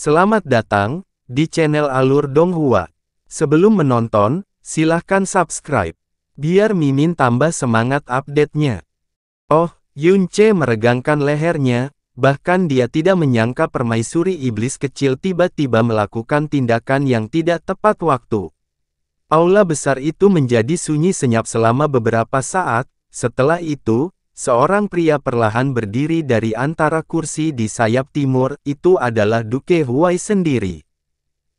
Selamat datang di channel Alur Donghua. Sebelum menonton, silahkan subscribe, biar Mimin tambah semangat update-nya. Oh, Yunce meregangkan lehernya, bahkan dia tidak menyangka permaisuri iblis kecil tiba-tiba melakukan tindakan yang tidak tepat waktu. Aula besar itu menjadi sunyi senyap selama beberapa saat. Setelah itu, seorang pria perlahan berdiri dari antara kursi di sayap timur. Itu adalah Duke Huai sendiri.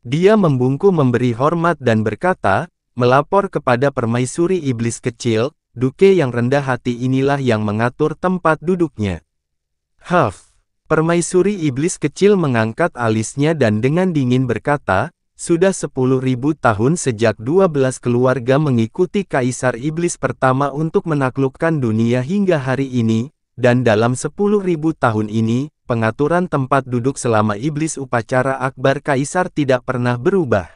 Dia membungkuk memberi hormat dan berkata, melapor kepada permaisuri iblis kecil, Duke yang rendah hati inilah yang mengatur tempat duduknya. Permaisuri iblis kecil mengangkat alisnya dan dengan dingin berkata, sudah 10.000 tahun sejak 12 keluarga mengikuti Kaisar Iblis pertama untuk menaklukkan dunia hingga hari ini, dan dalam 10.000 tahun ini, pengaturan tempat duduk selama Iblis upacara akbar Kaisar tidak pernah berubah.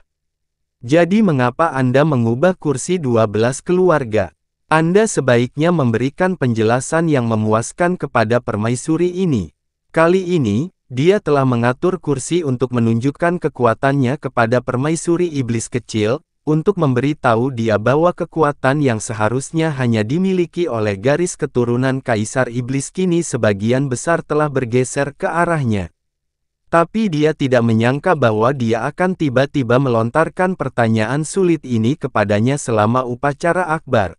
Jadi mengapa Anda mengubah kursi 12 keluarga? Anda sebaiknya memberikan penjelasan yang memuaskan kepada permaisuri ini. Kali ini, dia telah mengatur kursi untuk menunjukkan kekuatannya kepada permaisuri iblis kecil, untuk memberitahu dia bahwa kekuatan yang seharusnya hanya dimiliki oleh garis keturunan Kaisar Iblis kini sebagian besar telah bergeser ke arahnya. Tapi dia tidak menyangka bahwa dia akan tiba-tiba melontarkan pertanyaan sulit ini kepadanya selama upacara akbar.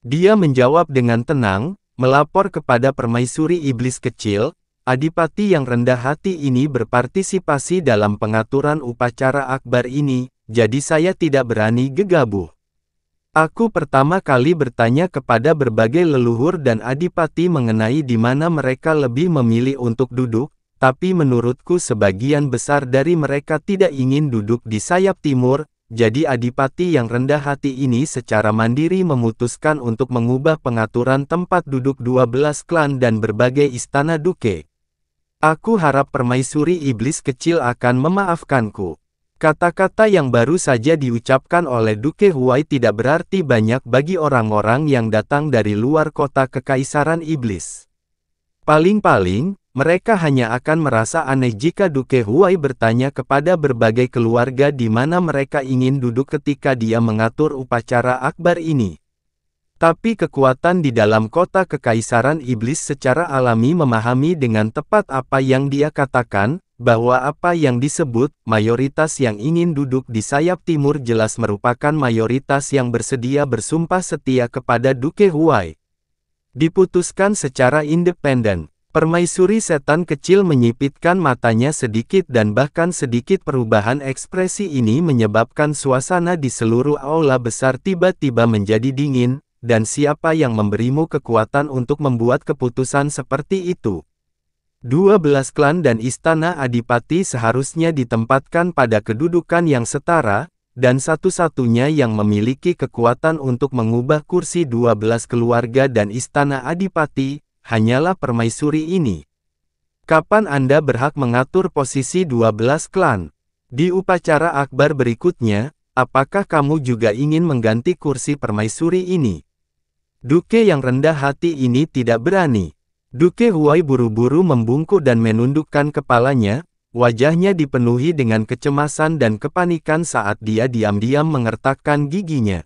Dia menjawab dengan tenang, melapor kepada permaisuri iblis kecil, Adipati yang rendah hati ini berpartisipasi dalam pengaturan upacara akbar ini, jadi saya tidak berani gegabah. Aku pertama kali bertanya kepada berbagai leluhur dan adipati mengenai di mana mereka lebih memilih untuk duduk, tapi menurutku sebagian besar dari mereka tidak ingin duduk di sayap timur, jadi adipati yang rendah hati ini secara mandiri memutuskan untuk mengubah pengaturan tempat duduk 12 klan dan berbagai istana duke. Aku harap permaisuri iblis kecil akan memaafkanku. Kata-kata yang baru saja diucapkan oleh Duke Huai tidak berarti banyak bagi orang-orang yang datang dari luar kota kekaisaran iblis. Paling-paling, mereka hanya akan merasa aneh jika Duke Huai bertanya kepada berbagai keluarga di mana mereka ingin duduk ketika dia mengatur upacara akbar ini. Tapi kekuatan di dalam kota kekaisaran iblis secara alami memahami dengan tepat apa yang dia katakan, bahwa apa yang disebut mayoritas yang ingin duduk di sayap timur jelas merupakan mayoritas yang bersedia bersumpah setia kepada Duke Huai. Diputuskan secara independen. Permaisuri setan kecil menyipitkan matanya sedikit dan bahkan sedikit perubahan ekspresi ini menyebabkan suasana di seluruh aula besar tiba-tiba menjadi dingin. Dan siapa yang memberimu kekuatan untuk membuat keputusan seperti itu? 12 klan dan istana adipati seharusnya ditempatkan pada kedudukan yang setara, dan satu-satunya yang memiliki kekuatan untuk mengubah kursi 12 keluarga dan istana adipati, hanyalah permaisuri ini. Kapan Anda berhak mengatur posisi 12 klan? Di upacara akbar berikutnya, apakah kamu juga ingin mengganti kursi permaisuri ini? Duke yang rendah hati ini tidak berani. Duke Huai buru-buru membungkuk dan menundukkan kepalanya, wajahnya dipenuhi dengan kecemasan dan kepanikan saat dia diam-diam mengertakkan giginya.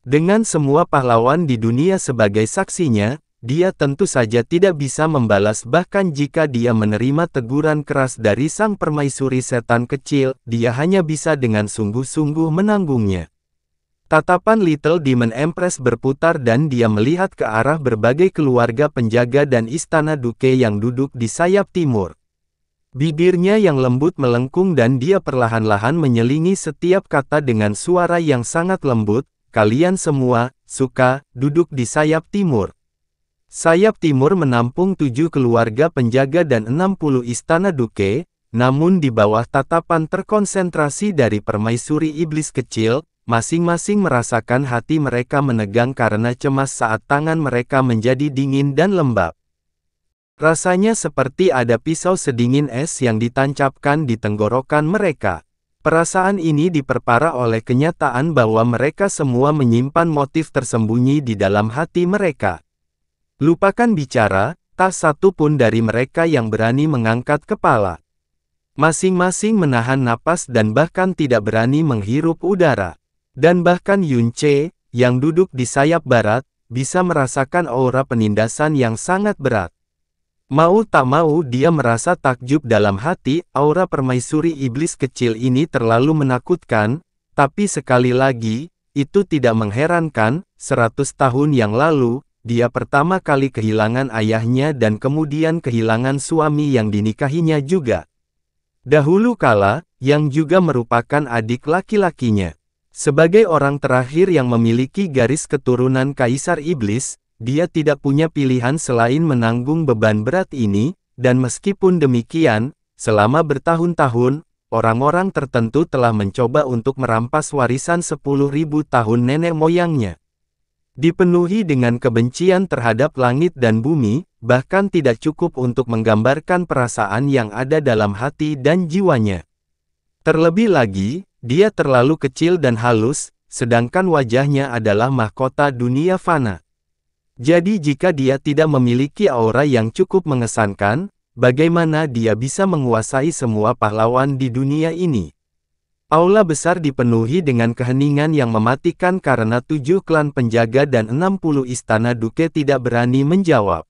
Dengan semua pahlawan di dunia sebagai saksinya, dia tentu saja tidak bisa membalas bahkan jika dia menerima teguran keras dari sang permaisuri setan kecil, dia hanya bisa dengan sungguh-sungguh menanggungnya. Tatapan Little Demon Empress berputar dan dia melihat ke arah berbagai keluarga penjaga dan istana duke yang duduk di sayap timur. Bibirnya yang lembut melengkung dan dia perlahan-lahan menyelingi setiap kata dengan suara yang sangat lembut, kalian semua, suka, duduk di sayap timur. Sayap timur menampung 7 keluarga penjaga dan 60 istana duke, namun di bawah tatapan terkonsentrasi dari permaisuri iblis kecil, masing-masing merasakan hati mereka menegang karena cemas saat tangan mereka menjadi dingin dan lembab. Rasanya seperti ada pisau sedingin es yang ditancapkan di tenggorokan mereka. Perasaan ini diperparah oleh kenyataan bahwa mereka semua menyimpan motif tersembunyi di dalam hati mereka. Lupakan bicara, tak satu pun dari mereka yang berani mengangkat kepala. Masing-masing menahan napas dan bahkan tidak berani menghirup udara. Dan bahkan Yun Ce, yang duduk di sayap barat, bisa merasakan aura penindasan yang sangat berat. Mau tak mau dia merasa takjub dalam hati, aura permaisuri iblis kecil ini terlalu menakutkan, tapi sekali lagi, itu tidak mengherankan, 100 tahun yang lalu, dia pertama kali kehilangan ayahnya dan kemudian kehilangan suami yang dinikahinya juga. Dahulu kala, yang juga merupakan adik laki-lakinya. Sebagai orang terakhir yang memiliki garis keturunan Kaisar Iblis, dia tidak punya pilihan selain menanggung beban berat ini, dan meskipun demikian, selama bertahun-tahun, orang-orang tertentu telah mencoba untuk merampas warisan 10.000 tahun nenek moyangnya. Dipenuhi dengan kebencian terhadap langit dan bumi, bahkan tidak cukup untuk menggambarkan perasaan yang ada dalam hati dan jiwanya. Terlebih lagi, dia terlalu kecil dan halus, sedangkan wajahnya adalah mahkota dunia fana. Jadi jika dia tidak memiliki aura yang cukup mengesankan, bagaimana dia bisa menguasai semua pahlawan di dunia ini? Aula besar dipenuhi dengan keheningan yang mematikan karena 7 klan penjaga dan 60 istana Duke tidak berani menjawab.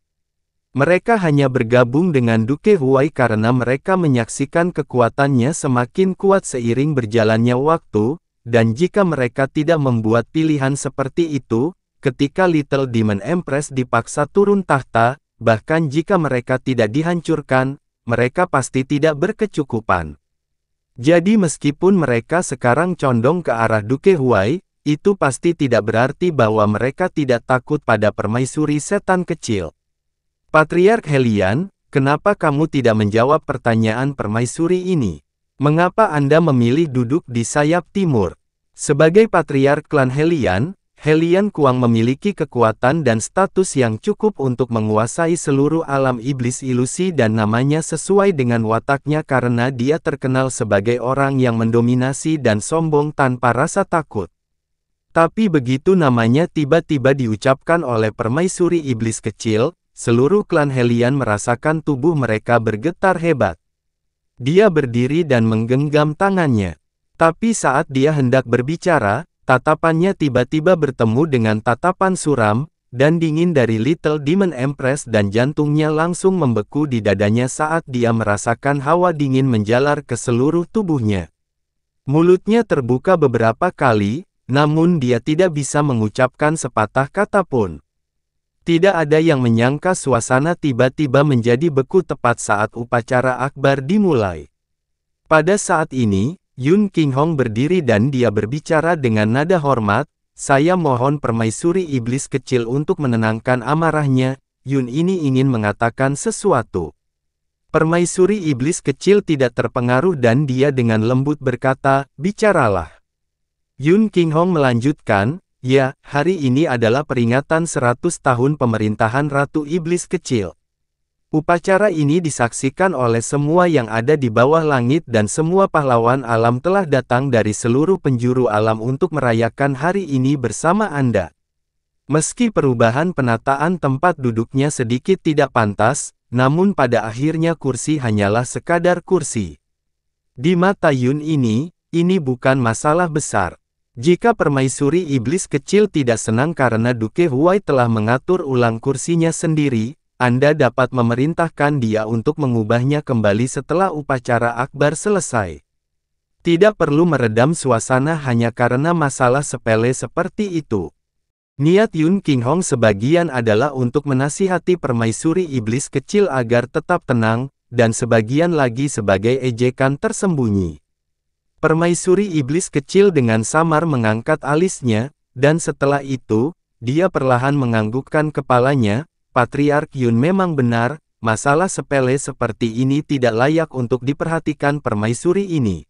Mereka hanya bergabung dengan Duke Huai karena mereka menyaksikan kekuatannya semakin kuat seiring berjalannya waktu, dan jika mereka tidak membuat pilihan seperti itu, ketika Little Demon Empress dipaksa turun tahta, bahkan jika mereka tidak dihancurkan, mereka pasti tidak berkecukupan. Jadi meskipun mereka sekarang condong ke arah Duke Huai, itu pasti tidak berarti bahwa mereka tidak takut pada permaisuri setan kecil. Patriark Helian, kenapa kamu tidak menjawab pertanyaan permaisuri ini? Mengapa Anda memilih duduk di sayap timur? Sebagai Patriark klan Helian, Helian Kuang memiliki kekuatan dan status yang cukup untuk menguasai seluruh alam iblis ilusi dan namanya sesuai dengan wataknya karena dia terkenal sebagai orang yang mendominasi dan sombong tanpa rasa takut. Tapi begitu namanya tiba-tiba diucapkan oleh permaisuri iblis kecil, seluruh klan Helian merasakan tubuh mereka bergetar hebat. Dia berdiri dan menggenggam tangannya. Tapi saat dia hendak berbicara, tatapannya tiba-tiba bertemu dengan tatapan suram, dan dingin dari Little Demon Empress dan jantungnya langsung membeku di dadanya saat dia merasakan hawa dingin menjalar ke seluruh tubuhnya. Mulutnya terbuka beberapa kali, namun dia tidak bisa mengucapkan sepatah kata pun. Tidak ada yang menyangka suasana tiba-tiba menjadi beku tepat saat upacara akbar dimulai. Pada saat ini, Yun Qinghong berdiri dan dia berbicara dengan nada hormat, "Saya mohon permaisuri iblis kecil untuk menenangkan amarahnya." Yun ini ingin mengatakan sesuatu. Permaisuri iblis kecil tidak terpengaruh dan dia dengan lembut berkata, "Bicaralah." Yun Qinghong melanjutkan, "Ya, hari ini adalah peringatan 100 tahun pemerintahan Ratu Iblis Kecil. Upacara ini disaksikan oleh semua yang ada di bawah langit dan semua pahlawan alam telah datang dari seluruh penjuru alam untuk merayakan hari ini bersama Anda. Meski perubahan penataan tempat duduknya sedikit tidak pantas, namun pada akhirnya kursi hanyalah sekadar kursi. Di mata Yun ini bukan masalah besar. Jika permaisuri iblis kecil tidak senang karena Duke Huai telah mengatur ulang kursinya sendiri, Anda dapat memerintahkan dia untuk mengubahnya kembali setelah upacara akbar selesai. Tidak perlu meredam suasana hanya karena masalah sepele seperti itu." Niat Yun Qinghong sebagian adalah untuk menasihati permaisuri iblis kecil agar tetap tenang, dan sebagian lagi sebagai ejekan tersembunyi. Permaisuri iblis kecil dengan samar mengangkat alisnya, dan setelah itu, dia perlahan menganggukkan kepalanya. "Patriark Yun memang benar, masalah sepele seperti ini tidak layak untuk diperhatikan permaisuri ini.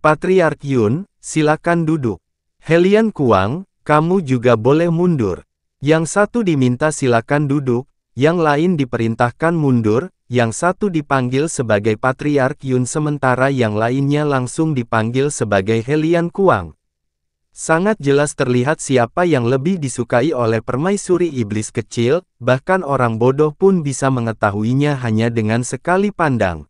Patriark Yun, silakan duduk. Helian Kuang, kamu juga boleh mundur." Yang satu diminta silakan duduk, yang lain diperintahkan mundur, yang satu dipanggil sebagai Patriark Yun sementara yang lainnya langsung dipanggil sebagai Helian Kuang. Sangat jelas terlihat siapa yang lebih disukai oleh permaisuri iblis kecil, bahkan orang bodoh pun bisa mengetahuinya hanya dengan sekali pandang.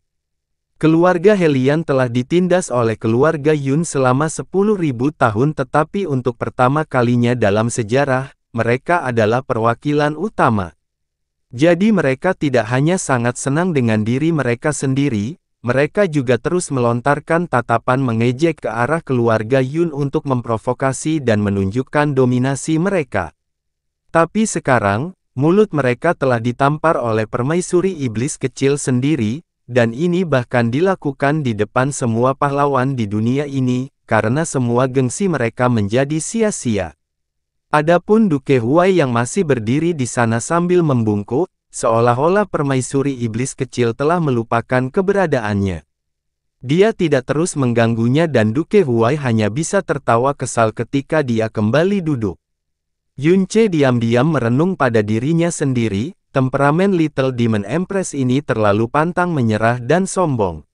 Keluarga Helian telah ditindas oleh keluarga Yun selama 10.000 tahun, tetapi untuk pertama kalinya dalam sejarah, mereka adalah perwakilan utama. Jadi mereka tidak hanya sangat senang dengan diri mereka sendiri, mereka juga terus melontarkan tatapan mengejek ke arah keluarga Yun untuk memprovokasi dan menunjukkan dominasi mereka. Tapi sekarang, mulut mereka telah ditampar oleh permaisuri iblis kecil sendiri, dan ini bahkan dilakukan di depan semua pahlawan di dunia ini, karena semua gengsi mereka menjadi sia-sia. Adapun Duke Huai yang masih berdiri di sana sambil membungkuk, seolah-olah permaisuri iblis kecil telah melupakan keberadaannya. Dia tidak terus mengganggunya dan Duke Huai hanya bisa tertawa kesal ketika dia kembali duduk. Yunce diam-diam merenung pada dirinya sendiri, temperamen Little Demon Empress ini terlalu pantang menyerah dan sombong.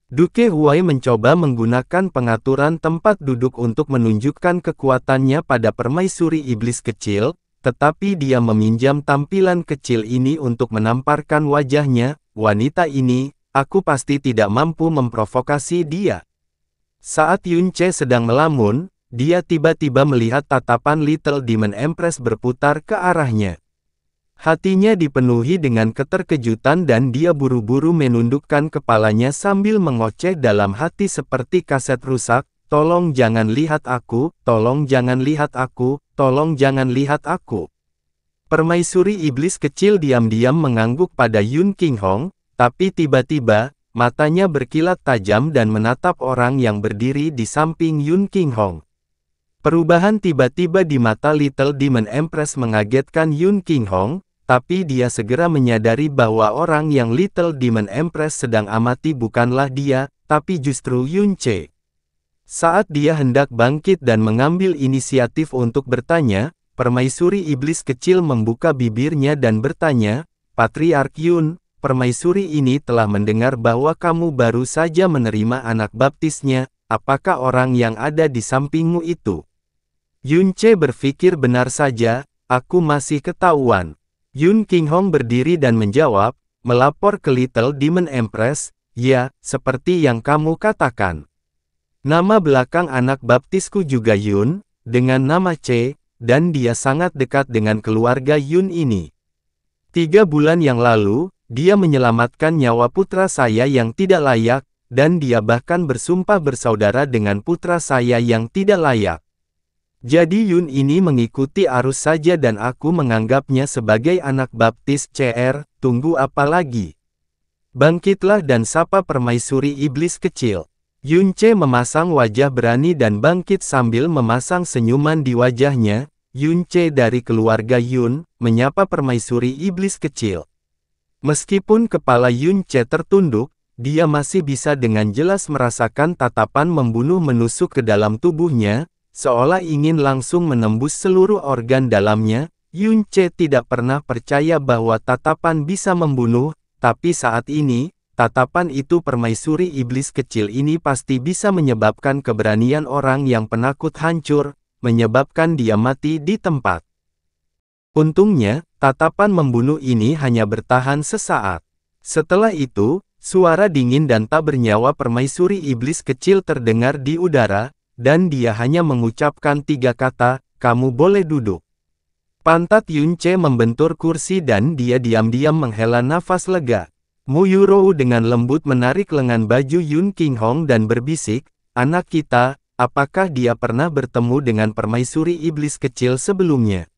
Duke Huai mencoba menggunakan pengaturan tempat duduk untuk menunjukkan kekuatannya pada permaisuri iblis kecil, tetapi dia meminjam tampilan kecil ini untuk menamparkan wajahnya. Wanita ini, aku pasti tidak mampu memprovokasi dia. Saat Yunce sedang melamun, dia tiba-tiba melihat tatapan Little Demon Empress berputar ke arahnya. Hatinya dipenuhi dengan keterkejutan dan dia buru-buru menundukkan kepalanya sambil mengoceh dalam hati seperti kaset rusak, "Tolong jangan lihat aku, tolong jangan lihat aku, tolong jangan lihat aku." Permaisuri iblis kecil diam-diam mengangguk pada Yun Qinghong, tapi tiba-tiba, matanya berkilat tajam dan menatap orang yang berdiri di samping Yun Qinghong. Perubahan tiba-tiba di mata Little Demon Empress mengagetkan Yun Qinghong, tapi dia segera menyadari bahwa orang yang Little Demon Empress sedang amati bukanlah dia, tapi justru Yunce. Saat dia hendak bangkit dan mengambil inisiatif untuk bertanya, permaisuri iblis kecil membuka bibirnya dan bertanya, "Patriark Yun, permaisuri ini telah mendengar bahwa kamu baru saja menerima anak baptisnya, apakah orang yang ada di sampingmu itu?" Yunce berpikir, benar saja, aku masih ketahuan. Yun Qinghong berdiri dan menjawab, melapor ke Little Demon Empress, "Ya, seperti yang kamu katakan. Nama belakang anak baptisku juga Yun, dengan nama Che, dan dia sangat dekat dengan keluarga Yun ini. 3 bulan yang lalu, dia menyelamatkan nyawa putra saya yang tidak layak, dan dia bahkan bersumpah bersaudara dengan putra saya yang tidak layak. Jadi Yun ini mengikuti arus saja dan aku menganggapnya sebagai anak baptis CR, tunggu apa lagi? Bangkitlah dan sapa permaisuri iblis kecil." Yunce memasang wajah berani dan bangkit sambil memasang senyuman di wajahnya. Yunce dari keluarga Yun, menyapa permaisuri iblis kecil. Meskipun kepala Yunce tertunduk, dia masih bisa dengan jelas merasakan tatapan membunuh menusuk ke dalam tubuhnya, seolah ingin langsung menembus seluruh organ dalamnya. Yunce tidak pernah percaya bahwa tatapan bisa membunuh, tapi saat ini, tatapan itu permaisuri iblis kecil ini pasti bisa menyebabkan keberanian orang yang penakut hancur, menyebabkan dia mati di tempat. Untungnya, tatapan membunuh ini hanya bertahan sesaat. Setelah itu, suara dingin dan tak bernyawa permaisuri iblis kecil terdengar di udara, dan dia hanya mengucapkan 3 kata, "Kamu boleh duduk." Pantat Yunce membentur kursi dan dia diam-diam menghela nafas lega. Mu Yurou dengan lembut menarik lengan baju Yun Qinghong dan berbisik, "Anak kita, apakah dia pernah bertemu dengan permaisuri iblis kecil sebelumnya?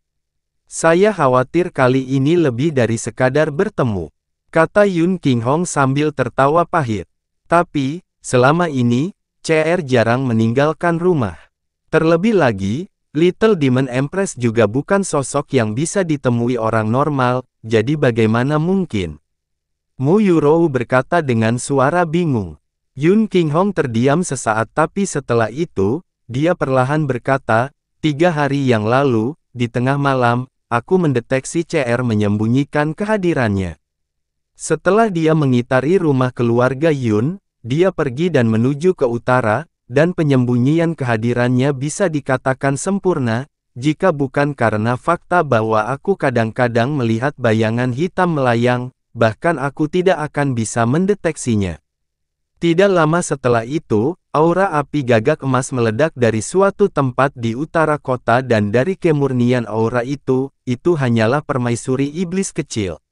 Saya khawatir kali ini lebih dari sekadar bertemu," kata Yun Qinghong sambil tertawa pahit. "Tapi, selama ini, CR jarang meninggalkan rumah. Terlebih lagi, Little Demon Empress juga bukan sosok yang bisa ditemui orang normal, jadi bagaimana mungkin?" Mu Yurou berkata dengan suara bingung. Yun Qinghong terdiam sesaat tapi setelah itu, dia perlahan berkata, 3 hari yang lalu, di tengah malam, aku mendeteksi CR menyembunyikan kehadirannya. Setelah dia mengitari rumah keluarga Yun, dia pergi dan menuju ke utara, dan penyembunyian kehadirannya bisa dikatakan sempurna, jika bukan karena fakta bahwa aku kadang-kadang melihat bayangan hitam melayang, bahkan aku tidak akan bisa mendeteksinya. Tidak lama setelah itu, aura api gagak emas meledak dari suatu tempat di utara kota dan dari kemurnian aura itu hanyalah permaisuri iblis kecil.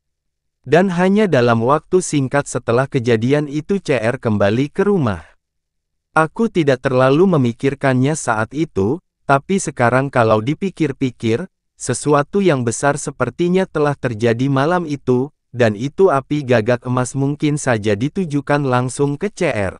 Dan hanya dalam waktu singkat setelah kejadian itu CR kembali ke rumah. Aku tidak terlalu memikirkannya saat itu, tapi sekarang kalau dipikir-pikir, sesuatu yang besar sepertinya telah terjadi malam itu, dan itu api gagak emas mungkin saja ditujukan langsung ke CR.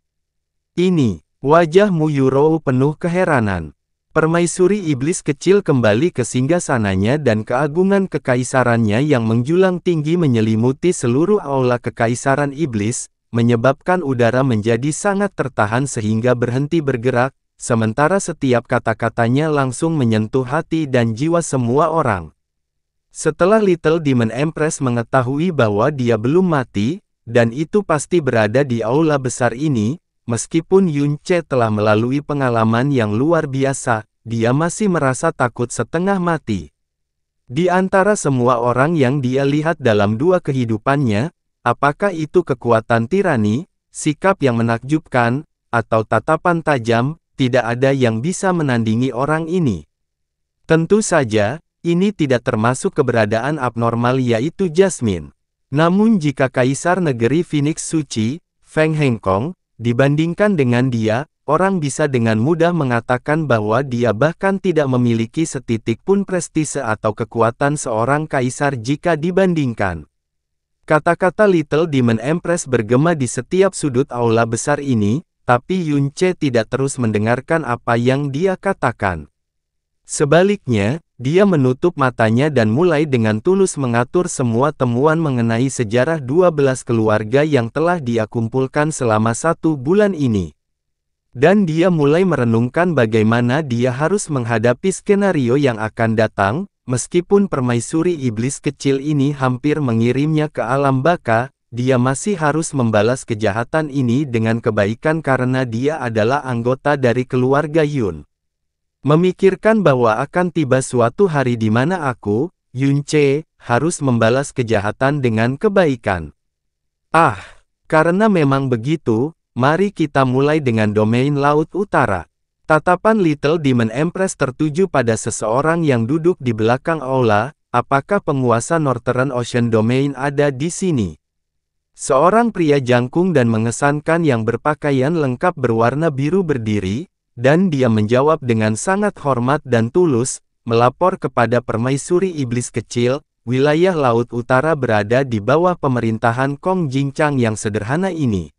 Ini, wajah Mu Yurou penuh keheranan. Permaisuri iblis kecil kembali ke singgasananya dan keagungan kekaisarannya yang menjulang tinggi menyelimuti seluruh aula kekaisaran iblis, menyebabkan udara menjadi sangat tertahan sehingga berhenti bergerak, sementara setiap kata-katanya langsung menyentuh hati dan jiwa semua orang. Setelah Little Demon Empress mengetahui bahwa dia belum mati, dan itu pasti berada di aula besar ini, meskipun Yun Ce telah melalui pengalaman yang luar biasa, dia masih merasa takut setengah mati. Di antara semua orang yang dia lihat dalam dua kehidupannya, apakah itu kekuatan tirani, sikap yang menakjubkan, atau tatapan tajam, tidak ada yang bisa menandingi orang ini. Tentu saja, ini tidak termasuk keberadaan abnormal yaitu Jasmine. Namun jika Kaisar Negeri Phoenix Suci, Feng Hengkong, dibandingkan dengan dia, orang bisa dengan mudah mengatakan bahwa dia bahkan tidak memiliki setitik pun prestise atau kekuatan seorang kaisar jika dibandingkan. Kata-kata Little Demon Empress bergema di setiap sudut aula besar ini, tapi Yun Ce tidak terus mendengarkan apa yang dia katakan. Sebaliknya, dia menutup matanya dan mulai dengan tulus mengatur semua temuan mengenai sejarah 12 keluarga yang telah dia kumpulkan selama 1 bulan ini. Dan dia mulai merenungkan bagaimana dia harus menghadapi skenario yang akan datang, meskipun permaisuri iblis kecil ini hampir mengirimnya ke alam baka, dia masih harus membalas kejahatan ini dengan kebaikan karena dia adalah anggota dari keluarga Yun. Memikirkan bahwa akan tiba suatu hari di mana aku, Yun Ce, harus membalas kejahatan dengan kebaikan. Karena memang begitu, mari kita mulai dengan domain Laut Utara. Tatapan Little Demon Empress tertuju pada seseorang yang duduk di belakang aula, apakah penguasa Northern Ocean Domain ada di sini? Seorang pria jangkung dan mengesankan yang berpakaian lengkap berwarna biru berdiri, dan dia menjawab dengan sangat hormat dan tulus, melapor kepada permaisuri iblis kecil, wilayah Laut Utara berada di bawah pemerintahan Kong Jingchang yang sederhana ini.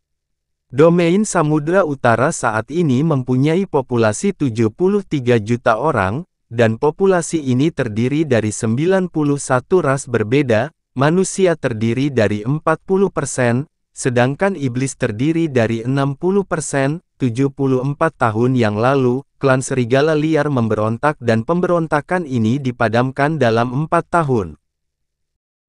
Domain Samudra Utara saat ini mempunyai populasi 73 juta orang, dan populasi ini terdiri dari 91 ras berbeda, manusia terdiri dari 40%, sedangkan iblis terdiri dari 60%. 74 tahun yang lalu, klan serigala liar memberontak dan pemberontakan ini dipadamkan dalam 4 tahun.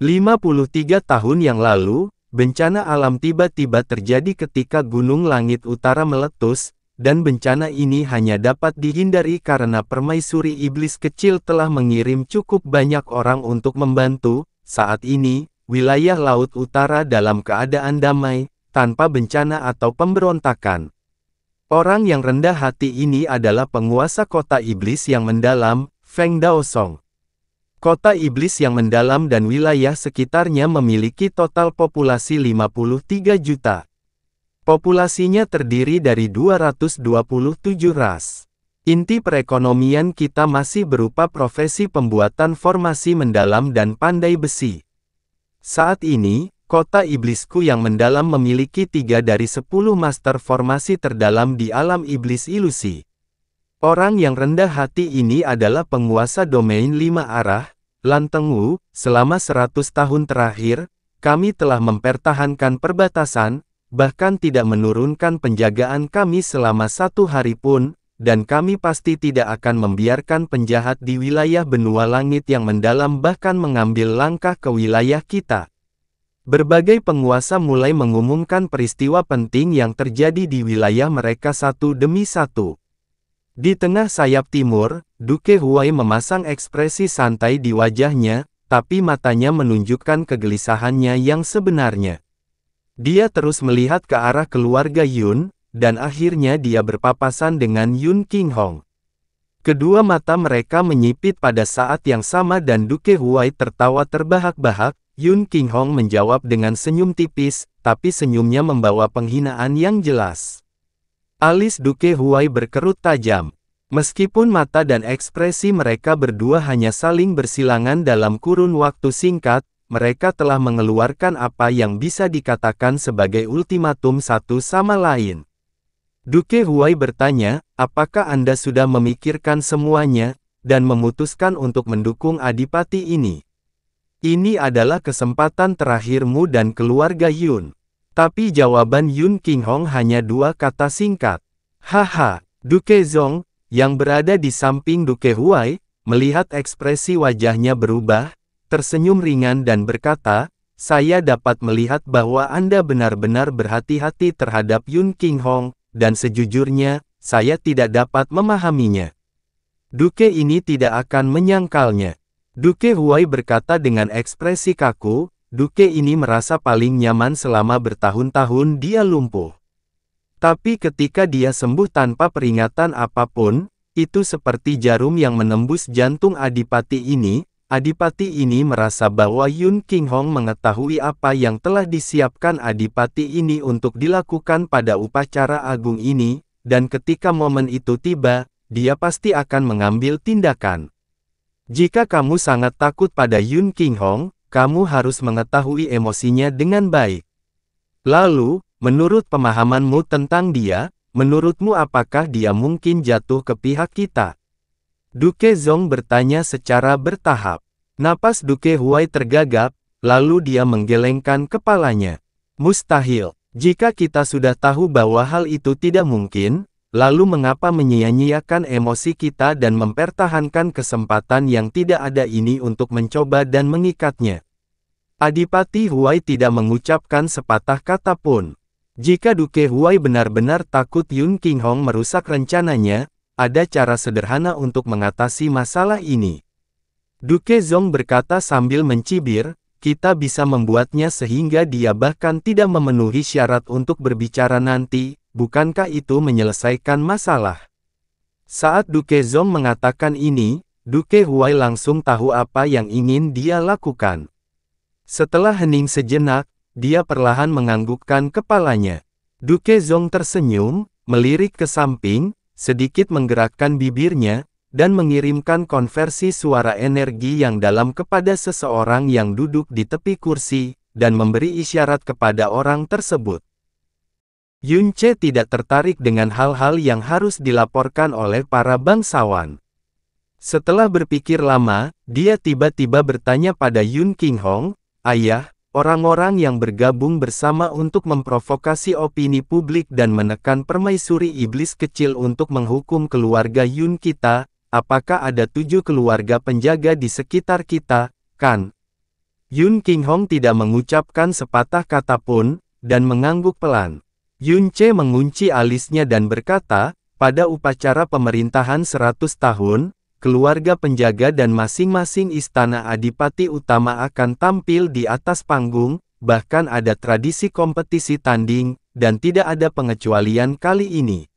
53 tahun yang lalu, bencana alam tiba-tiba terjadi ketika Gunung Langit Utara meletus, dan bencana ini hanya dapat dihindari karena permaisuri iblis kecil telah mengirim cukup banyak orang untuk membantu. Saat ini, wilayah Laut Utara dalam keadaan damai, tanpa bencana atau pemberontakan. Orang yang rendah hati ini adalah penguasa kota iblis yang mendalam, Feng Daosong. Kota iblis yang mendalam dan wilayah sekitarnya memiliki total populasi 53 juta. Populasinya terdiri dari 227 ras. Inti perekonomian kita masih berupa profesi pembuatan formasi mendalam dan pandai besi. Saat ini, kota iblisku yang mendalam memiliki 3 dari 10 master formasi terdalam di alam iblis ilusi. Orang yang rendah hati ini adalah penguasa domain 5 arah, Lanteng Wu. Selama 100 tahun terakhir, kami telah mempertahankan perbatasan, bahkan tidak menurunkan penjagaan kami selama 1 hari pun, dan kami pasti tidak akan membiarkan penjahat di wilayah benua langit yang mendalam bahkan mengambil langkah ke wilayah kita. Berbagai penguasa mulai mengumumkan peristiwa penting yang terjadi di wilayah mereka satu demi satu. Di tengah sayap timur, Duke Huai memasang ekspresi santai di wajahnya, tapi matanya menunjukkan kegelisahannya yang sebenarnya. Dia terus melihat ke arah keluarga Yun, dan akhirnya dia berpapasan dengan Yun Qinghong. Kedua mata mereka menyipit pada saat yang sama dan Duke Huai tertawa terbahak-bahak. Yun Qinghong menjawab dengan senyum tipis, tapi senyumnya membawa penghinaan yang jelas. Alis Duke Huai berkerut tajam. Meskipun mata dan ekspresi mereka berdua hanya saling bersilangan dalam kurun waktu singkat, mereka telah mengeluarkan apa yang bisa dikatakan sebagai ultimatum satu sama lain. Duke Huai bertanya, apakah Anda sudah memikirkan semuanya, dan memutuskan untuk mendukung adipati ini? Ini adalah kesempatan terakhirmu dan keluarga Yun. Tapi jawaban Yun Qinghong hanya dua kata singkat. Haha, Duke Zong, yang berada di samping Duke Huai, melihat ekspresi wajahnya berubah, tersenyum ringan dan berkata, saya dapat melihat bahwa Anda benar-benar berhati-hati terhadap Yun Qinghong, dan sejujurnya, saya tidak dapat memahaminya. Duke ini tidak akan menyangkalnya. Duke Huai berkata dengan ekspresi kaku, Duke ini merasa paling nyaman selama bertahun-tahun dia lumpuh. Tapi ketika dia sembuh tanpa peringatan apapun, itu seperti jarum yang menembus jantung adipati ini. Adipati ini merasa bahwa Yun Qinghong mengetahui apa yang telah disiapkan adipati ini untuk dilakukan pada upacara agung ini, dan ketika momen itu tiba, dia pasti akan mengambil tindakan. Jika kamu sangat takut pada Yun Qinghong, kamu harus mengetahui emosinya dengan baik. Lalu, menurut pemahamanmu tentang dia, menurutmu apakah dia mungkin jatuh ke pihak kita? Duke Zong bertanya secara bertahap. Napas Duke Huai tergagap, lalu dia menggelengkan kepalanya. Mustahil. Jika kita sudah tahu bahwa hal itu tidak mungkin, lalu mengapa menyia-nyiakan emosi kita dan mempertahankan kesempatan yang tidak ada ini untuk mencoba dan mengikatnya? Adipati Huai tidak mengucapkan sepatah kata pun. Jika Duke Huai benar-benar takut Yun Qinghong merusak rencananya, ada cara sederhana untuk mengatasi masalah ini. Duke Zong berkata sambil mencibir, kita bisa membuatnya sehingga dia bahkan tidak memenuhi syarat untuk berbicara nanti, bukankah itu menyelesaikan masalah? Saat Duke Zong mengatakan ini, Duke Huai langsung tahu apa yang ingin dia lakukan. Setelah hening sejenak, dia perlahan menganggukkan kepalanya. Duke Zong tersenyum, melirik ke samping, sedikit menggerakkan bibirnya, dan mengirimkan konversi suara energi yang dalam kepada seseorang yang duduk di tepi kursi, dan memberi isyarat kepada orang tersebut. Yun Ce tidak tertarik dengan hal-hal yang harus dilaporkan oleh para bangsawan. Setelah berpikir lama, dia tiba-tiba bertanya pada Yun Qinghong, Ayah, orang-orang yang bergabung bersama untuk memprovokasi opini publik dan menekan permaisuri iblis kecil untuk menghukum keluarga Yun kita, apakah ada 7 keluarga penjaga di sekitar kita, kan? Yun Qinghong tidak mengucapkan sepatah kata pun, dan mengangguk pelan. Yun Ce mengunci alisnya dan berkata, pada upacara pemerintahan 100 tahun, keluarga penjaga dan masing-masing istana adipati utama akan tampil di atas panggung, bahkan ada tradisi kompetisi tanding, dan tidak ada pengecualian kali ini.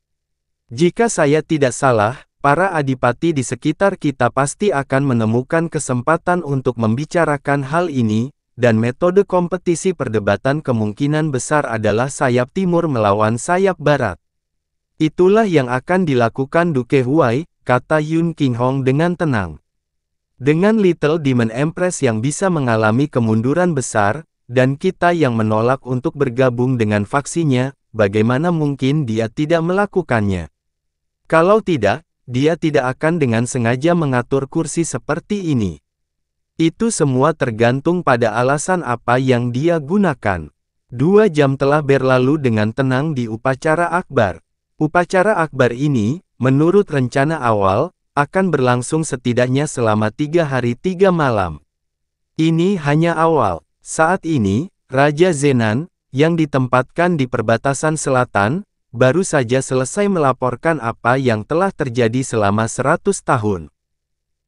Jika saya tidak salah, para adipati di sekitar kita pasti akan menemukan kesempatan untuk membicarakan hal ini, dan metode kompetisi perdebatan kemungkinan besar adalah sayap timur melawan sayap barat. Itulah yang akan dilakukan Duke Huai, kata Yun Qinghong dengan tenang. Dengan Little Demon Empress yang bisa mengalami kemunduran besar, dan kita yang menolak untuk bergabung dengan faksinya, bagaimana mungkin dia tidak melakukannya? Kalau tidak, dia tidak akan dengan sengaja mengatur kursi seperti ini. Itu semua tergantung pada alasan apa yang dia gunakan. 2 jam telah berlalu dengan tenang di upacara akbar. Upacara akbar ini, menurut rencana awal, akan berlangsung setidaknya selama 3 hari 3 malam. Ini hanya awal. Saat ini, Raja Zenan, yang ditempatkan di perbatasan selatan, baru saja selesai melaporkan apa yang telah terjadi selama 100 tahun.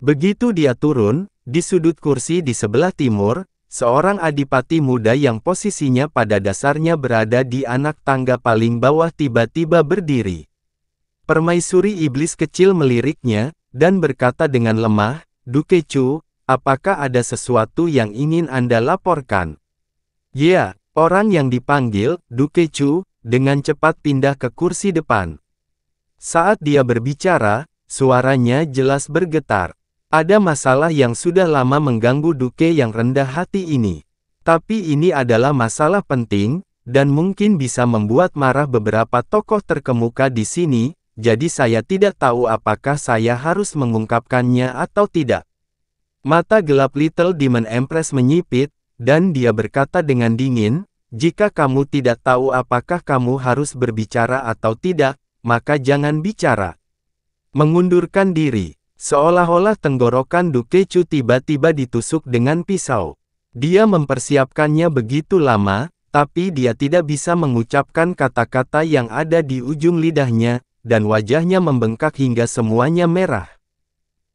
Begitu dia turun, di sudut kursi di sebelah timur, seorang adipati muda yang posisinya pada dasarnya berada di anak tangga paling bawah tiba-tiba berdiri. Permaisuri iblis kecil meliriknya, dan berkata dengan lemah, "Duke Chu, apakah ada sesuatu yang ingin Anda laporkan?" "Ya," orang yang dipanggil, Duke Chu, dengan cepat pindah ke kursi depan. Saat dia berbicara, suaranya jelas bergetar. Ada masalah yang sudah lama mengganggu Duke yang rendah hati ini. Tapi ini adalah masalah penting, dan mungkin bisa membuat marah beberapa tokoh terkemuka di sini, jadi saya tidak tahu apakah saya harus mengungkapkannya atau tidak. Mata gelap Little Demon Empress menyipit, dan dia berkata dengan dingin, "Jika kamu tidak tahu apakah kamu harus berbicara atau tidak, maka jangan bicara." Mengundurkan diri. Seolah-olah tenggorokan Duke Chu tiba-tiba ditusuk dengan pisau. Dia mempersiapkannya begitu lama, tapi dia tidak bisa mengucapkan kata-kata yang ada di ujung lidahnya, dan wajahnya membengkak hingga semuanya merah.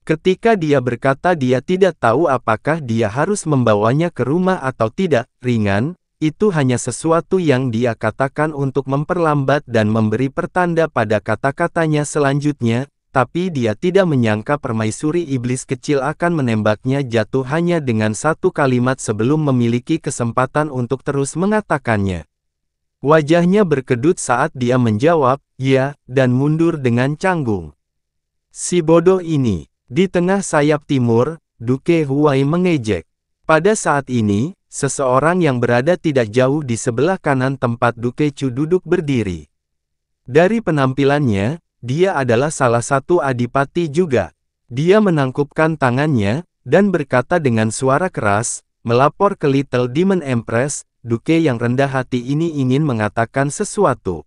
Ketika dia berkata dia tidak tahu apakah dia harus membawanya ke rumah atau tidak, ringan, itu hanya sesuatu yang dia katakan untuk memperlambat dan memberi pertanda pada kata-katanya selanjutnya, tapi dia tidak menyangka permaisuri iblis kecil akan menembaknya jatuh hanya dengan satu kalimat sebelum memiliki kesempatan untuk terus mengatakannya. Wajahnya berkedut saat dia menjawab, "Ya," dan mundur dengan canggung. "Si bodoh ini." Di tengah sayap timur, Duke Huai mengejek. Pada saat ini, seseorang yang berada tidak jauh di sebelah kanan tempat Duke Chu duduk berdiri. Dari penampilannya, dia adalah salah satu adipati juga. Dia menangkupkan tangannya, dan berkata dengan suara keras, melapor ke Little Demon Empress, Duke yang rendah hati ini ingin mengatakan sesuatu.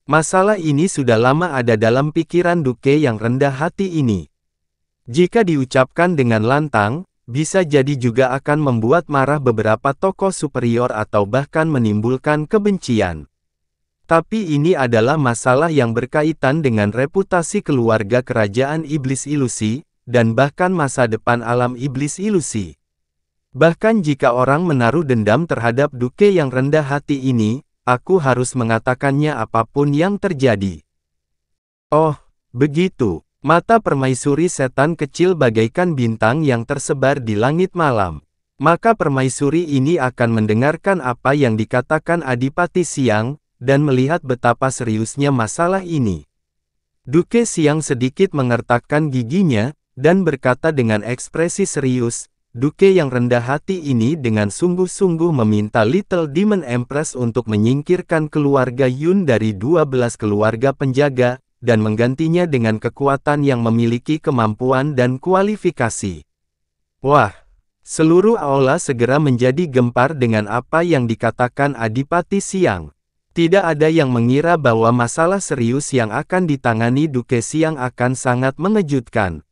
Masalah ini sudah lama ada dalam pikiran Duke yang rendah hati ini. Jika diucapkan dengan lantang, bisa jadi juga akan membuat marah beberapa tokoh superior atau bahkan menimbulkan kebencian. Tapi ini adalah masalah yang berkaitan dengan reputasi keluarga kerajaan iblis ilusi, dan bahkan masa depan alam iblis ilusi. Bahkan jika orang menaruh dendam terhadap Duke yang rendah hati ini, aku harus mengatakannya apapun yang terjadi. Oh, begitu. Mata permaisuri setan kecil bagaikan bintang yang tersebar di langit malam. Maka permaisuri ini akan mendengarkan apa yang dikatakan Adipati Siang, dan melihat betapa seriusnya masalah ini. Duke Siang sedikit mengertakkan giginya, dan berkata dengan ekspresi serius, Duke yang rendah hati ini dengan sungguh-sungguh meminta Little Demon Empress untuk menyingkirkan keluarga Yun dari 12 keluarga penjaga, dan menggantinya dengan kekuatan yang memiliki kemampuan dan kualifikasi. Wah! Seluruh aula segera menjadi gempar dengan apa yang dikatakan Adipati Siang. Tidak ada yang mengira bahwa masalah serius yang akan ditangani Duke Siang akan sangat mengejutkan.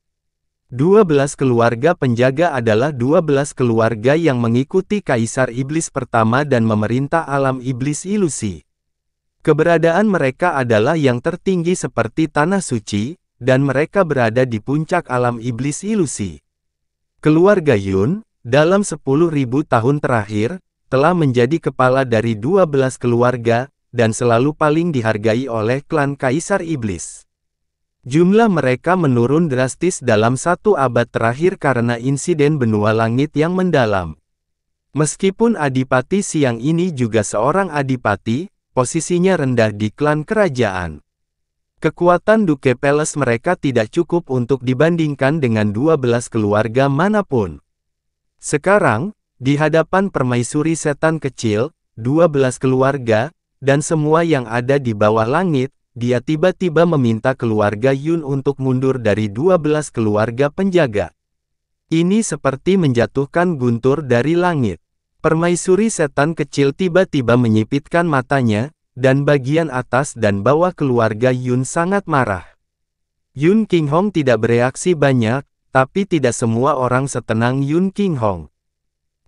12 keluarga penjaga adalah 12 keluarga yang mengikuti Kaisar Iblis pertama dan memerintah alam iblis ilusi. Keberadaan mereka adalah yang tertinggi seperti tanah suci, dan mereka berada di puncak alam iblis ilusi. Keluarga Yun, dalam 10.000 tahun terakhir, telah menjadi kepala dari 12 keluarga, dan selalu paling dihargai oleh klan Kaisar Iblis. Jumlah mereka menurun drastis dalam 1 abad terakhir karena insiden benua langit yang mendalam. Meskipun Adipati Siang ini juga seorang adipati, posisinya rendah di klan kerajaan. Kekuatan Duke Palace mereka tidak cukup untuk dibandingkan dengan 12 keluarga manapun. Sekarang, di hadapan permaisuri setan kecil, 12 keluarga, dan semua yang ada di bawah langit, dia tiba-tiba meminta keluarga Yun untuk mundur dari 12 keluarga penjaga. Ini seperti menjatuhkan guntur dari langit. Permaisuri setan kecil tiba-tiba menyipitkan matanya, dan bagian atas dan bawah keluarga Yun sangat marah. Yun Qinghong tidak bereaksi banyak, tapi tidak semua orang setenang Yun Qinghong.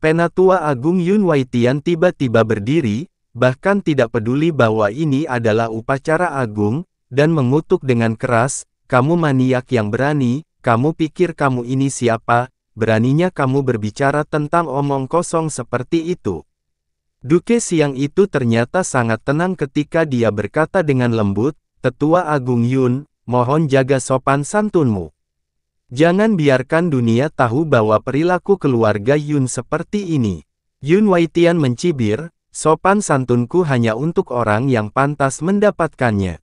Penatua Agung Yun Waitian tiba-tiba berdiri, bahkan tidak peduli bahwa ini adalah upacara agung, dan mengutuk dengan keras, "Kamu maniak yang berani, kamu pikir kamu ini siapa?" beraninya kamu berbicara tentang omong kosong seperti itu. Duke Siang itu ternyata sangat tenang ketika dia berkata dengan lembut, Tetua Agung Yun, mohon jaga sopan santunmu. Jangan biarkan dunia tahu bahwa perilaku keluarga Yun seperti ini. Yun Waitian mencibir, sopan santunku hanya untuk orang yang pantas mendapatkannya.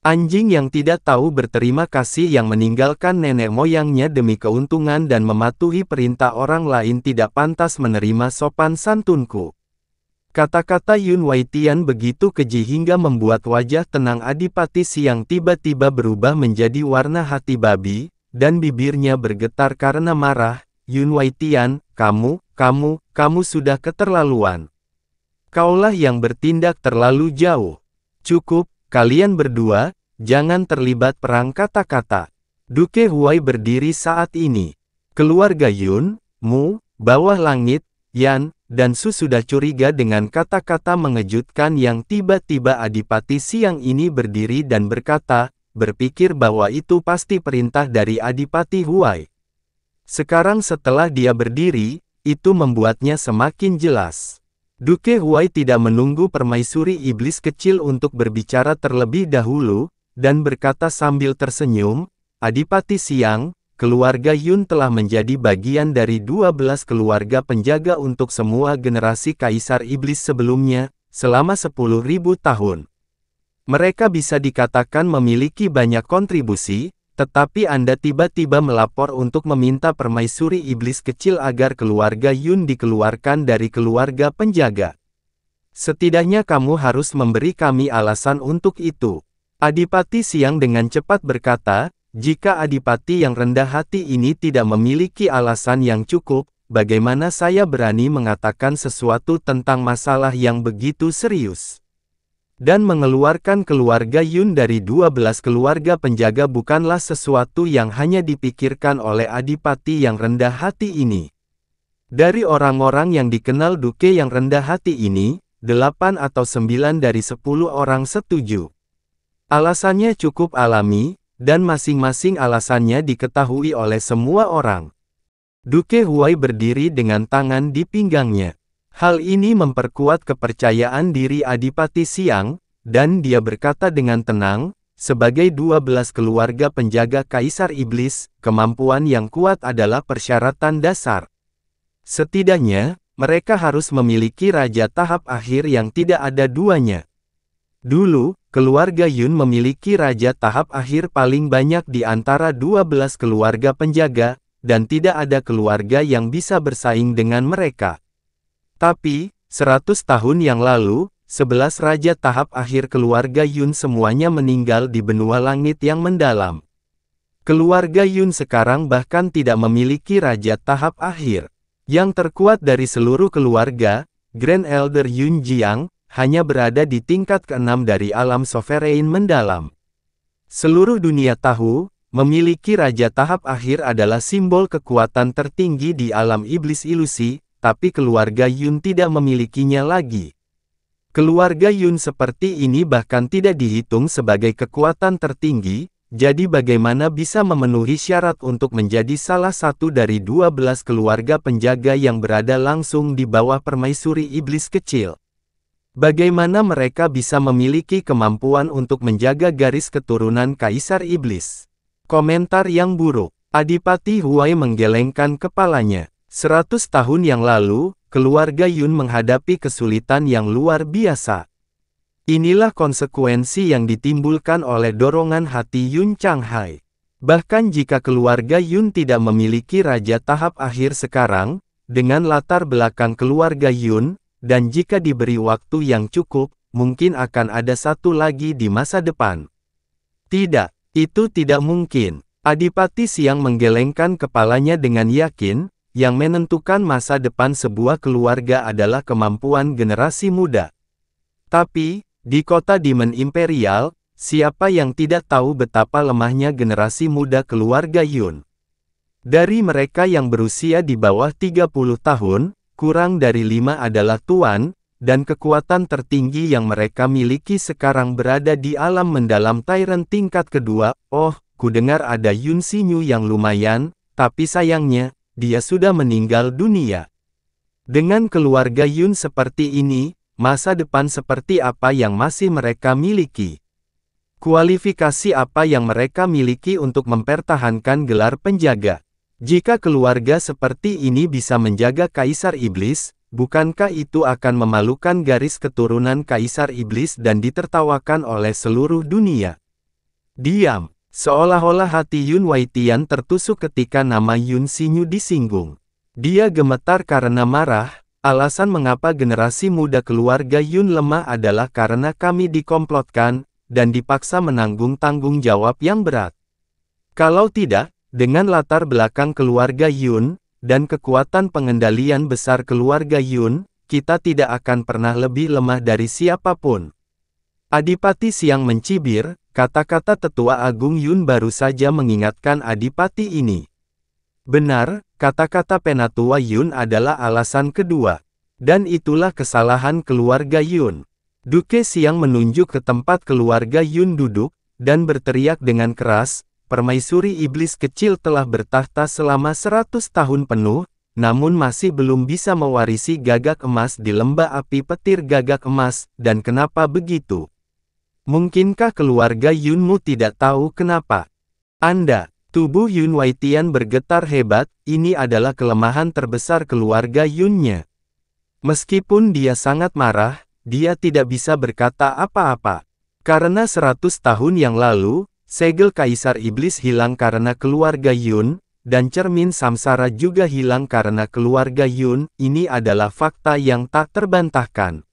Anjing yang tidak tahu berterima kasih yang meninggalkan nenek moyangnya demi keuntungan dan mematuhi perintah orang lain tidak pantas menerima sopan santunku. Kata-kata Yun Waitian begitu keji hingga membuat wajah tenang Adipati Siang tiba-tiba berubah menjadi warna hati babi, dan bibirnya bergetar karena marah. Yun Waitian, kamu sudah keterlaluan. Kaulah yang bertindak terlalu jauh. Cukup, kalian berdua, jangan terlibat perang kata-kata. Duke Huai berdiri saat ini. Keluarga Yun, Mu, Bawah Langit, Yan, dan Su sudah curiga dengan kata-kata mengejutkan yang tiba-tiba Adipati Siang ini berdiri dan berkata, berpikir bahwa itu pasti perintah dari Adipati Huai. Sekarang setelah dia berdiri, itu membuatnya semakin jelas. Duke Huai tidak menunggu permaisuri iblis kecil untuk berbicara terlebih dahulu, dan berkata sambil tersenyum, Adipati Siang, keluarga Yun telah menjadi bagian dari 12 keluarga penjaga untuk semua generasi Kaisar Iblis sebelumnya, selama 10.000 tahun. Mereka bisa dikatakan memiliki banyak kontribusi, tetapi Anda tiba-tiba melapor untuk meminta permaisuri iblis kecil agar keluarga Yun dikeluarkan dari keluarga penjaga. Setidaknya kamu harus memberi kami alasan untuk itu. Adipati Siang dengan cepat berkata, jika Adipati yang rendah hati ini tidak memiliki alasan yang cukup, bagaimana saya berani mengatakan sesuatu tentang masalah yang begitu serius? Dan mengeluarkan keluarga Yun dari 12 keluarga penjaga bukanlah sesuatu yang hanya dipikirkan oleh Adipati yang rendah hati ini. Dari orang-orang yang dikenal Duke yang rendah hati ini, 8 atau 9 dari 10 orang setuju. Alasannya cukup alami, dan masing-masing alasannya diketahui oleh semua orang. Duke Huai berdiri dengan tangan di pinggangnya. Hal ini memperkuat kepercayaan diri Adipati Siang, dan dia berkata dengan tenang, sebagai 12 keluarga penjaga Kaisar Iblis, kemampuan yang kuat adalah persyaratan dasar. Setidaknya, mereka harus memiliki raja tahap akhir yang tidak ada duanya. Dulu, keluarga Yun memiliki raja tahap akhir paling banyak di antara 12 keluarga penjaga, dan tidak ada keluarga yang bisa bersaing dengan mereka. Tapi, 100 tahun yang lalu, 11 raja tahap akhir keluarga Yun semuanya meninggal di benua langit yang mendalam. Keluarga Yun sekarang bahkan tidak memiliki raja tahap akhir. Yang terkuat dari seluruh keluarga, Grand Elder Yun Jiang, hanya berada di tingkat ke-6 dari alam sovereign mendalam. Seluruh dunia tahu, memiliki raja tahap akhir adalah simbol kekuatan tertinggi di alam iblis ilusi, tapi keluarga Yun tidak memilikinya lagi. Keluarga Yun seperti ini bahkan tidak dihitung sebagai kekuatan tertinggi, jadi bagaimana bisa memenuhi syarat untuk menjadi salah satu dari 12 keluarga penjaga yang berada langsung di bawah permaisuri iblis kecil? Bagaimana mereka bisa memiliki kemampuan untuk menjaga garis keturunan Kaisar Iblis? Komentar yang buruk. Adipati Huai menggelengkan kepalanya. 100 tahun yang lalu, keluarga Yun menghadapi kesulitan yang luar biasa. Inilah konsekuensi yang ditimbulkan oleh dorongan hati Yun Changhai. Bahkan jika keluarga Yun tidak memiliki raja tahap akhir sekarang, dengan latar belakang keluarga Yun, dan jika diberi waktu yang cukup, mungkin akan ada satu lagi di masa depan. Tidak, itu tidak mungkin. Adipati Siang menggelengkan kepalanya dengan yakin, yang menentukan masa depan sebuah keluarga adalah kemampuan generasi muda. Tapi, di kota Demon Imperial, siapa yang tidak tahu betapa lemahnya generasi muda keluarga Yun? Dari mereka yang berusia di bawah 30 tahun, kurang dari 5 adalah tuan, dan kekuatan tertinggi yang mereka miliki sekarang berada di alam mendalam Tyrant tingkat kedua. Oh, ku dengar ada Yun Xinyu yang lumayan, tapi sayangnya, dia sudah meninggal dunia. Dengan keluarga Yun seperti ini, masa depan seperti apa yang masih mereka miliki? Kualifikasi apa yang mereka miliki untuk mempertahankan gelar penjaga? Jika keluarga seperti ini bisa menjaga Kaisar Iblis, bukankah itu akan memalukan garis keturunan Kaisar Iblis dan ditertawakan oleh seluruh dunia? Diam. Seolah-olah hati Yun Waitian tertusuk ketika nama Yun Xinyu disinggung. Dia gemetar karena marah. Alasan mengapa generasi muda keluarga Yun lemah adalah karena kami dikomplotkan, dan dipaksa menanggung tanggung jawab yang berat. Kalau tidak, dengan latar belakang keluarga Yun, dan kekuatan pengendalian besar keluarga Yun, kita tidak akan pernah lebih lemah dari siapapun. Adipati Siang mencibir, kata-kata Tetua Agung Yun baru saja mengingatkan Adipati ini. Benar, kata-kata Penatua Yun adalah alasan kedua. Dan itulah kesalahan keluarga Yun. Duke Siang menunjuk ke tempat keluarga Yun duduk, dan berteriak dengan keras, permaisuri iblis kecil telah bertahta selama 100 tahun penuh, namun masih belum bisa mewarisi gagak emas di lembah api petir gagak emas, dan kenapa begitu? Mungkinkah keluarga Yunmu tidak tahu kenapa? Anda. Tubuh Yun Waitian bergetar hebat, ini adalah kelemahan terbesar keluarga Yunnya. Meskipun dia sangat marah, dia tidak bisa berkata apa-apa. Karena 100 tahun yang lalu, segel Kaisar Iblis hilang karena keluarga Yun, dan cermin samsara juga hilang karena keluarga Yun, ini adalah fakta yang tak terbantahkan.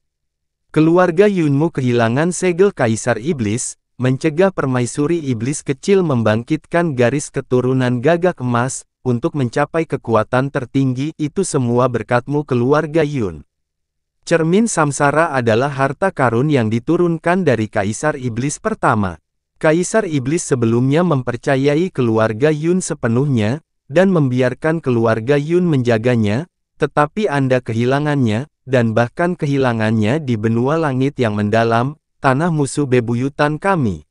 Keluarga Yunmu kehilangan segel Kaisar Iblis, mencegah permaisuri iblis kecil membangkitkan garis keturunan gagak emas, untuk mencapai kekuatan tertinggi, itu semua berkatmu keluarga Yun. Cermin samsara adalah harta karun yang diturunkan dari Kaisar Iblis pertama. Kaisar Iblis sebelumnya mempercayai keluarga Yun sepenuhnya, dan membiarkan keluarga Yun menjaganya, tetapi Anda kehilangannya, dan bahkan kehilangannya di benua langit yang mendalam, tanah musuh bebuyutan kami.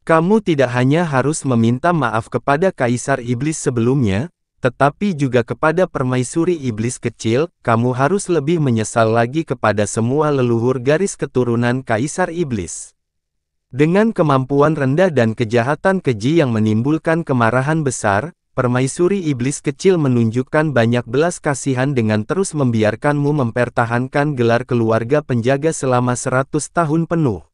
Kamu tidak hanya harus meminta maaf kepada Kaisar Iblis sebelumnya, tetapi juga kepada permaisuri iblis kecil, kamu harus lebih menyesal lagi kepada semua leluhur garis keturunan Kaisar Iblis. Dengan kemampuan rendah dan kejahatan keji yang menimbulkan kemarahan besar, permaisuri iblis kecil menunjukkan banyak belas kasihan dengan terus membiarkanmu mempertahankan gelar keluarga penjaga selama 100 tahun penuh.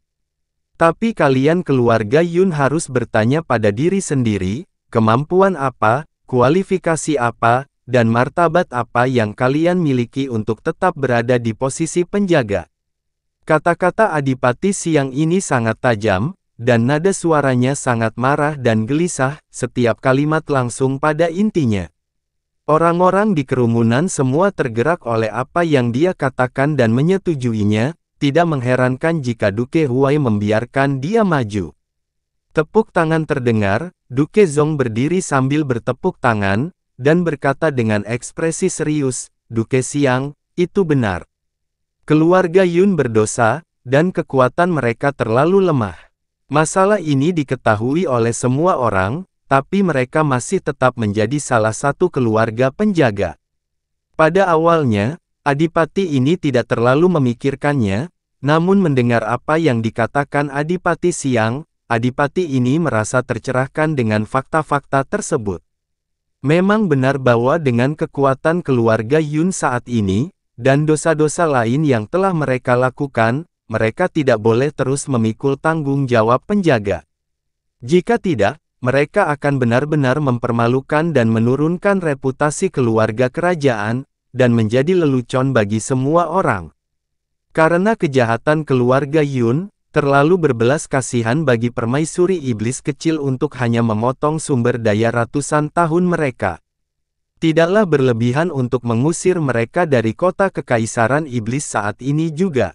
Tapi kalian keluarga Yun harus bertanya pada diri sendiri, kemampuan apa, kualifikasi apa, dan martabat apa yang kalian miliki untuk tetap berada di posisi penjaga. Kata-kata Adipati Siang ini sangat tajam, dan nada suaranya sangat marah dan gelisah, setiap kalimat langsung pada intinya. Orang-orang di kerumunan semua tergerak oleh apa yang dia katakan dan menyetujuinya, tidak mengherankan jika Duke Huai membiarkan dia maju. Tepuk tangan terdengar, Duke Zong berdiri sambil bertepuk tangan, dan berkata dengan ekspresi serius, Duke Siang, itu benar. Keluarga Yun berdosa, dan kekuatan mereka terlalu lemah. Masalah ini diketahui oleh semua orang, tapi mereka masih tetap menjadi salah satu keluarga penjaga. Pada awalnya, Adipati ini tidak terlalu memikirkannya, namun mendengar apa yang dikatakan Adipati Siang, Adipati ini merasa tercerahkan dengan fakta-fakta tersebut. Memang benar bahwa dengan kekuatan keluarga Yun saat ini, dan dosa-dosa lain yang telah mereka lakukan, mereka tidak boleh terus memikul tanggung jawab penjaga. Jika tidak, mereka akan benar-benar mempermalukan dan menurunkan reputasi keluarga kerajaan, dan menjadi lelucon bagi semua orang. Karena kejahatan keluarga Yun, terlalu berbelas kasihan bagi permaisuri iblis kecil untuk hanya memotong sumber daya ratusan tahun mereka. Tidaklah berlebihan untuk mengusir mereka dari kota kekaisaran iblis saat ini juga.